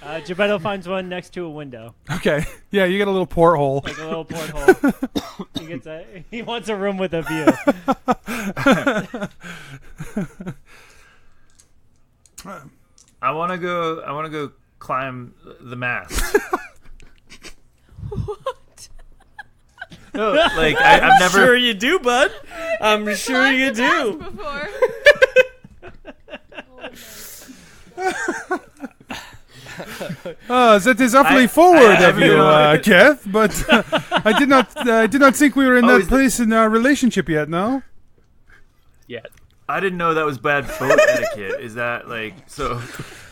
Gebeddo finds one next to a window, Okay. Yeah, you get a little porthole. like a little porthole. He wants a room with a view. I want to go climb the mast. What? No, like I've never. Sure you do, bud. I'm sure Climbed you the mast do. Before. That is awfully forward I of you, haven't- Keth, but I did not think we were in Oh, that is it- place in our relationship yet, no? Yet. I didn't know that was bad boat etiquette. Is that like so?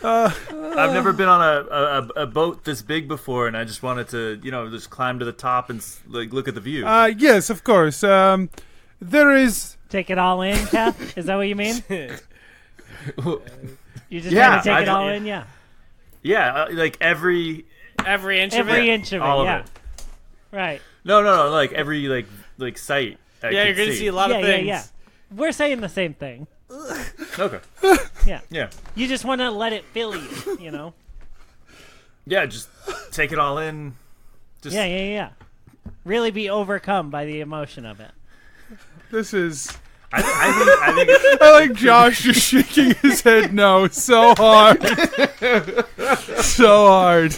I've never been on a boat this big before, and I just wanted to, just climb to the top and like look at the view. Yes, of course. There is... Take it all in, Kath? Is that what you mean? You just Yeah, want to take it I- all in, yeah. Yeah, like every Every inch of Every it. inch of it, all of yeah. it. Right. No, like every like site. I Yeah, could you're gonna see a lot yeah, of things. yeah. We're saying the same thing. Okay. Yeah. Yeah. You just want to let it fill you, you know? Yeah, just take it all in. Just Yeah. Really be overcome by the emotion of it. This is... I think it's, I like Josh just shaking his head no so hard. So hard.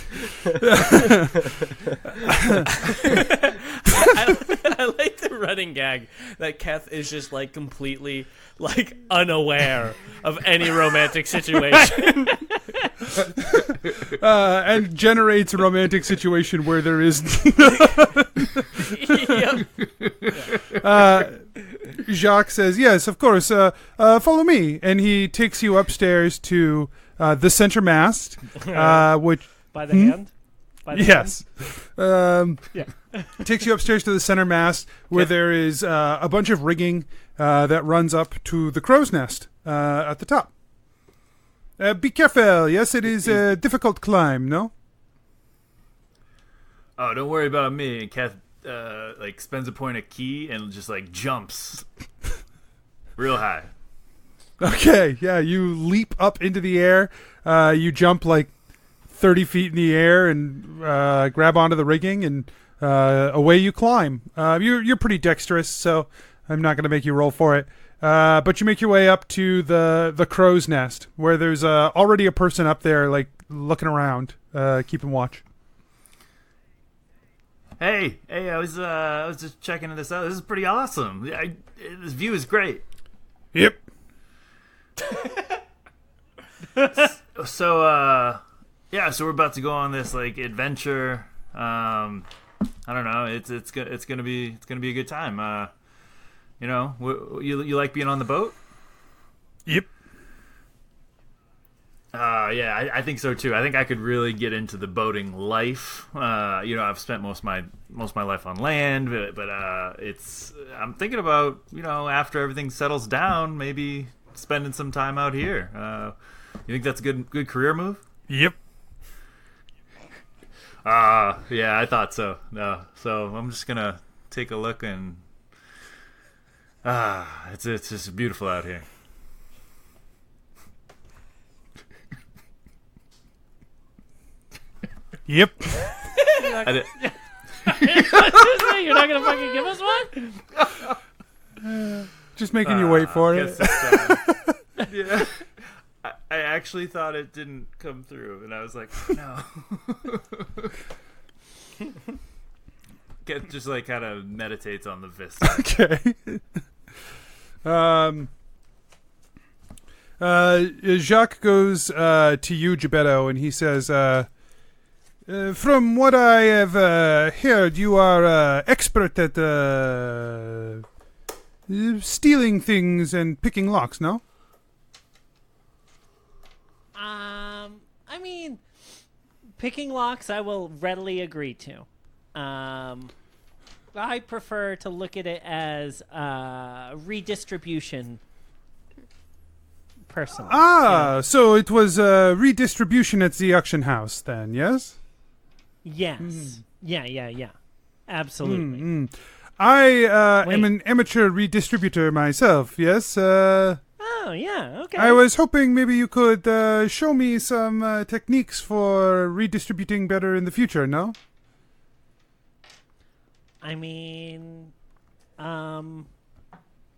I like the running gag that Keth is just like completely like unaware of any romantic situation. And generates a romantic situation where there is. Yep. Jacques says, "Yes, of course. Follow me," and he takes you upstairs to the center mast, which By the hand? By the yes, Yeah. takes you upstairs to the center mast where there is a bunch of rigging that runs up to the crow's nest at the top. Be careful. Yes, it is a difficult climb. No. Oh, don't worry about me. Keth like spends a point of key and just like jumps real high. Okay. Yeah, you leap up into the air. You jump like 30 feet in the air and grab onto the rigging, and away you climb. You're pretty dexterous, so I'm not going to make you roll for it. But you make your way up to the crow's nest, where there's already a person up there, like looking around, keeping watch. Hey, I was just checking this out. This is pretty awesome. This view is great. Yep. So we're about to go on this like adventure. I don't know. It's gonna be a good time. You like being on the boat? Yep. Yeah, I think so too. I think I could really get into the boating life. I've spent most of my life on land, but I'm thinking about, after everything settles down, maybe spending some time out here. You think that's a good career move? Yep. Yeah, I thought so. No, so I'm just gonna take a look, and it's just beautiful out here. Yep. You're not gonna fucking give us one? Just making you wait for it. Yeah. I actually thought it didn't come through, and I was like, no. Just like kind of meditates on the vista. Okay. Jacques goes to you, Gebeddo, and he says, from what I have heard, you are expert at stealing things and picking locks, no? I mean, picking locks I will readily agree to. I prefer to look at it as redistribution personally. So it was redistribution at the auction house then, yes? Yes. Yeah. Absolutely. I am an amateur redistributor myself, yes? Oh, yeah, okay. I was hoping maybe you could show me some techniques for redistributing better in the future, no? I mean,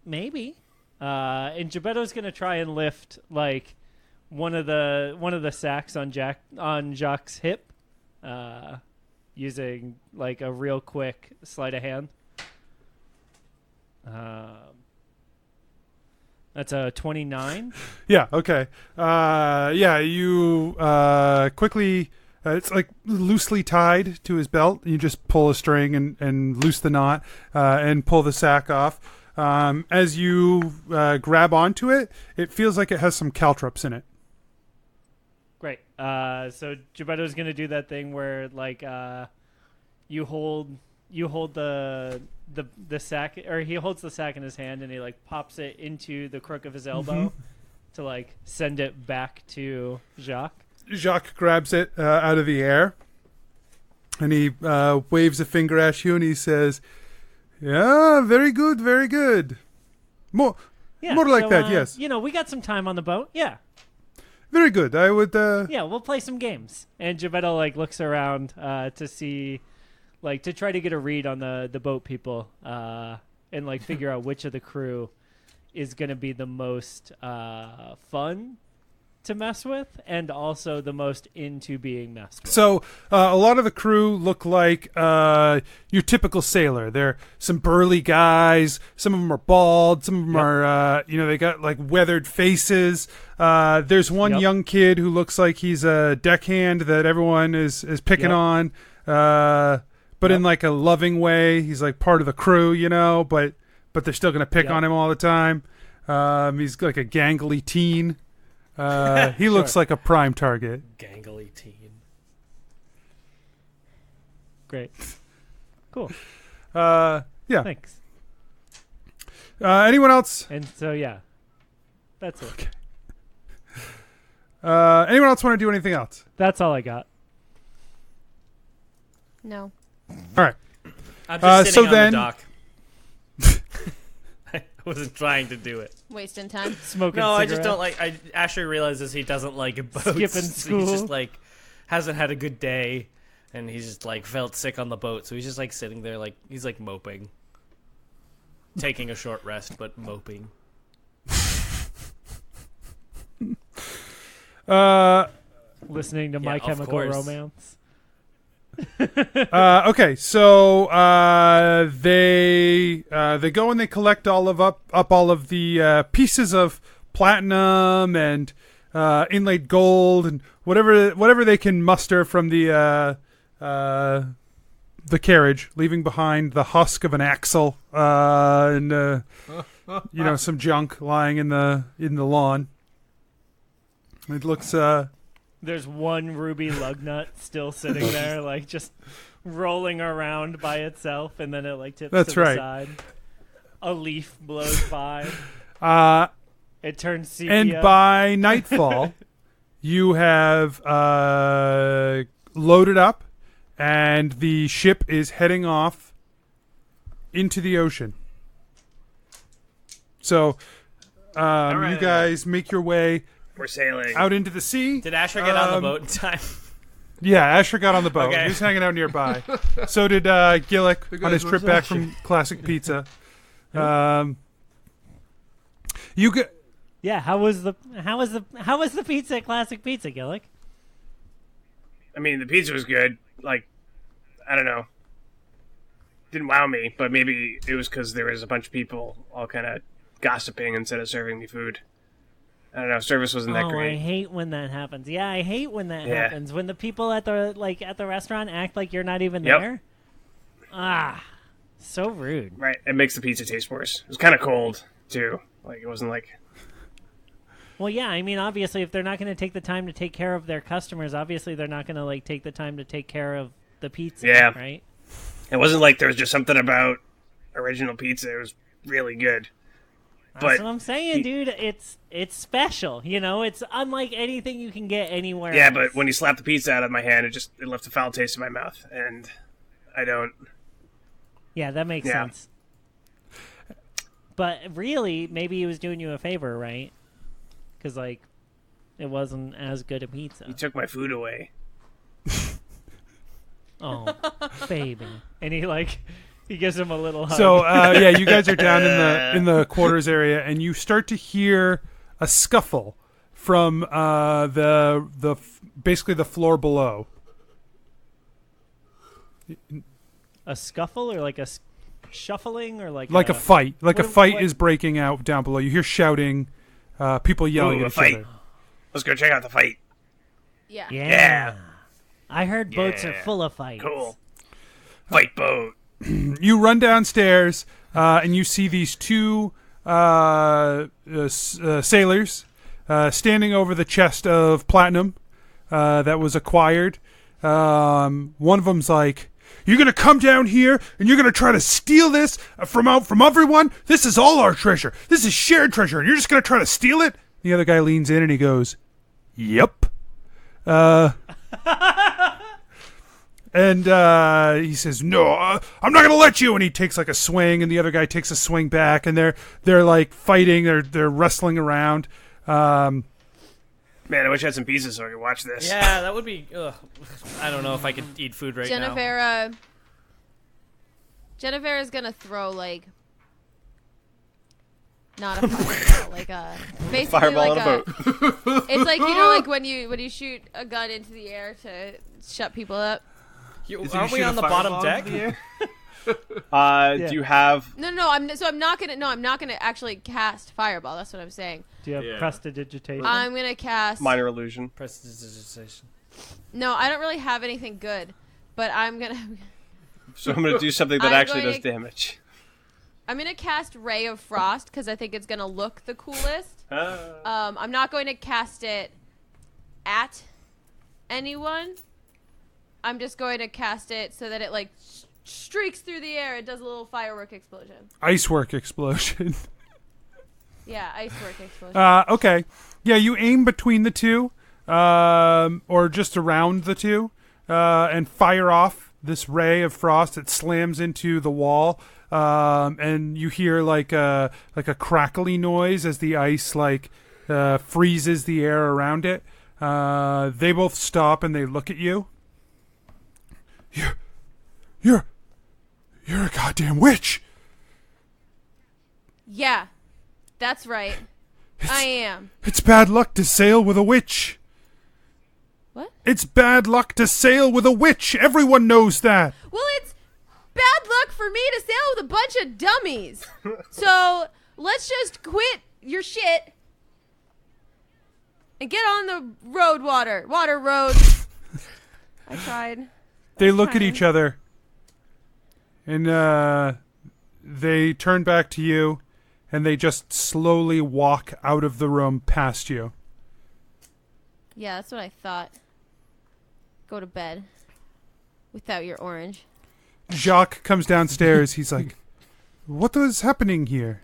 maybe. And Gebeddo's gonna try and lift like one of the sacks on Jacques' hip, using like a real quick sleight of hand. That's a 29. Yeah, okay. You quickly... it's like loosely tied to his belt. You just pull a string and loose the knot and pull the sack off. As you grab onto it, it feels like it has some caltrops in it. Great. So Gebeddo's going to do that thing where like you hold the sack, or he holds the sack in his hand and he like pops it into the crook of his elbow to like send it back to Jacques. Jacques grabs it out of the air and he waves a finger at you and he says, "Yeah, very good, very good. More like that, yes. We got some time on the boat. Yeah. Very good. I would Yeah, we'll play some games." And Gebeddo like looks around to see, like, to try to get a read on the boat people and like figure out which of the crew is going to be the most fun to mess with and also the most into being messed with. So a lot of the crew look like your typical sailor. They're some burly guys. Some of them are bald. Some of them are, they got like weathered faces. There's one young kid who looks like he's a deckhand that everyone is picking on, but in like a loving way. He's like part of the crew, but they're still going to pick on him all the time. He's like a gangly teen. He looks like a prime target. Gangly teen. Great. Cool. Yeah. Thanks. Anyone else? And so, that's it. Okay. Anyone else want to do anything else? That's all I got. No. All right. I'm just sitting so on then, the dock. I wasn't trying to do it. Wasting time. Smoking No, I cigarettes. just don't like. Asher realizes he doesn't like boats. Skipping So he's school. just like hasn't had a good day, and he's just like felt sick on the boat. So he's just like sitting there, like he's like moping, taking a short rest, but moping. Listening to My of Chemical course. Romance. Okay, so they go and they collect all of all of the pieces of platinum and inlaid gold and whatever they can muster from the carriage, leaving behind the husk of an axle and some junk lying in the lawn. It looks There's one ruby lug nut still sitting there, like just rolling around by itself, and then it like tips That's to the right. side. A leaf blows by. It turns sepia. and by nightfall, you have loaded up, and the ship is heading off into the ocean. So, you guys make your way We're sailing. out into the sea. Did Asher get on the boat in time? Yeah, Asher got on the boat. Okay. He was hanging out nearby. So did Gillik on his guys trip was back Asher. from Classic Pizza. You get. Yeah, how was the pizza at Classic Pizza, Gillik? I mean, the pizza was good. Like, I don't know. Didn't wow me, but maybe it was because there was a bunch of people all kind of gossiping instead of serving me food. I don't know. Service wasn't that I great. hate when that happens. Yeah, I hate when that happens. When the people at the restaurant act like you're not even Yep. there. So rude. Right. It makes the pizza taste worse. It was kind of cold, too. Like, it wasn't like... Well, yeah, I mean, obviously, if they're not going to take the time to take care of their customers, obviously they're not going to take the time to take care of the pizza. Yeah. Right. It wasn't like there was just something about original pizza. It was really good. That's But what I'm saying, dude. It's special. It's unlike anything you can get anywhere yeah, else. but when you slapped the pizza out of my hand, it left a foul taste in my mouth, and I don't... Yeah, that makes sense. But really, maybe he was doing you a favor, right? Because, it wasn't as good a pizza. He took my food away. Oh, baby. And he gives him a little hug. So you guys are down in the quarters area, and you start to hear a scuffle from basically the floor below. A scuffle or like a shuffling or like A fight. A fight what- is breaking out down below. You hear shouting, people yelling Ooh, at a each fight. other. Let's go check out the fight. Yeah. Yeah. I heard boats are Yeah. full of fights. Cool. Fight boat. You run downstairs, and you see these two sailors standing over the chest of platinum that was acquired. One of them's like, "You're gonna come down here and you're gonna try to steal this from everyone? This is all our treasure. This is shared treasure, and you're just gonna try to steal it?" The other guy leans in and he goes, "Yep." And he says, "No, I'm not gonna let you." And he takes a swing, and the other guy takes a swing back, and they're fighting. They're wrestling around. Man, I wish I had some pizza so I could watch this. Yeah, that would be. I don't know if I could eat food right now. Jennuvera's gonna throw not a fireball, like a basically Fireball like on a boat. It's like, you know, like when you shoot a gun into the air to shut people up. Aren't we on the bottom deck? Do you have? No. I'm not gonna actually cast fireball. That's what I'm saying. Do you have prestidigitation? I'm gonna cast Minor illusion. Prestidigitation. No, I don't really have anything good, but I'm gonna. So I'm gonna do something that actually does damage. I'm gonna cast Ray of Frost because I think it's gonna look the coolest. I'm not going to cast it at anyone. I'm just going to cast it so that it like streaks through the air. It does a little firework explosion. Icework explosion. Yeah, icework explosion. Okay. Yeah, you aim between the two, or just around the two, and fire off this ray of frost. It slams into the wall, and you hear like a crackly noise as the ice freezes the air around it. They both stop and they look at you. You're a goddamn witch. Yeah, that's right. I am. It's bad luck to sail with a witch. What? It's bad luck to sail with a witch. Everyone knows that. Well, it's bad luck for me to sail with a bunch of dummies. So let's just quit your shit and get on the road, water road. I tried. They look at each other, and they turn back to you, and they just slowly walk out of the room past you. Yeah, that's what I thought. Go to bed without your orange. Jacques comes downstairs. He's like, "What is happening here?"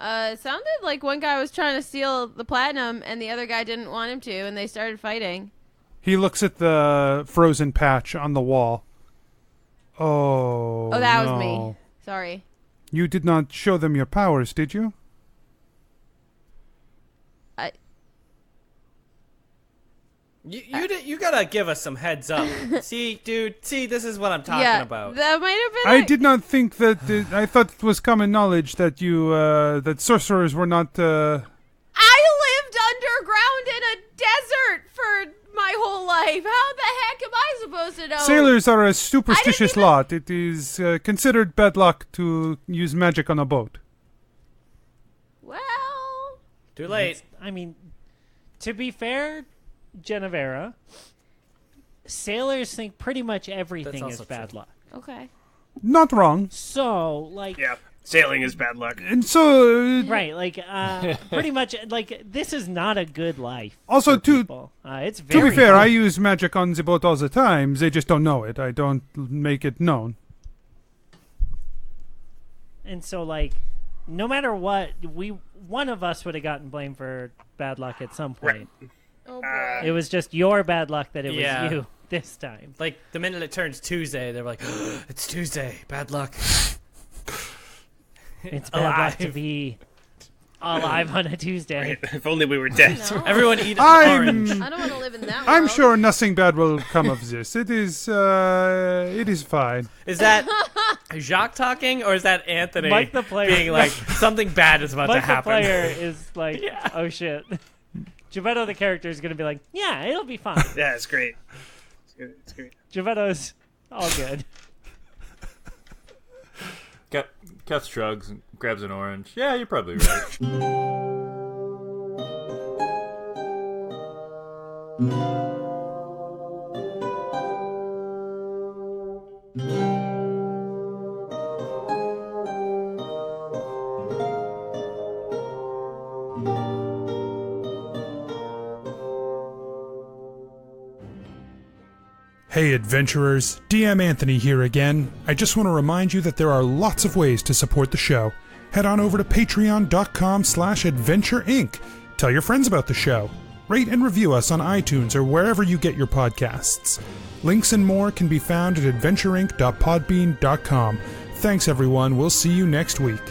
It sounded like one guy was trying to steal the platinum, and the other guy didn't want him to, and they started fighting. He looks at the frozen patch on the wall. Oh, that was me. Sorry. You did not show them your powers, did you? You gotta give us some heads up. See, dude. See, this is what I'm talking about. That might have been. I did not think that. I thought it was common knowledge that that sorcerers were not. I lived underground in a desert for my whole life. How the heck am I supposed to know? Sailors are a superstitious lot. It is considered bad luck to use magic on a boat. Well, too late. I mean, to be fair, Jennuvera, sailors think pretty much everything is bad luck. Okay. Not wrong. So, like... Yeah, sailing is bad luck. And so... right, like, pretty much, like, this is not a good life. Also, it's very to be fair, hard. I use magic on the boat all the time. They just don't know it. I don't make it known. And so, like, no matter what, one of us would have gotten blamed for bad luck at some point. Right. Oh boy. It was just your bad luck that it was you this time. Like, the minute it turns Tuesday, they're like, it's Tuesday. Bad luck. It's bad luck to be alive on a Tuesday. Right. If only we were dead. No. Everyone eat orange. I don't want to live in that world. I'm sure nothing bad will come of this. It is fine. Is that Jacques talking, or is that Anthony Mike the player being like, something bad is about to Mike the happen? player is like, oh shit. Jebeddo the character is going to be like, yeah, it'll be fine. Yeah, it's great. It's great. Jebeddo's all good. Keth shrugs and grabs an orange. Yeah, you're probably right. Hey adventurers, DM Anthony here again. I just want to remind you that there are lots of ways to support the show. Head on over to patreon.com/adventureinc. Tell your friends about the show. Rate and review us on iTunes or wherever you get your podcasts. Links and more can be found at adventureinc.podbean.com. Thanks everyone, we'll see you next week.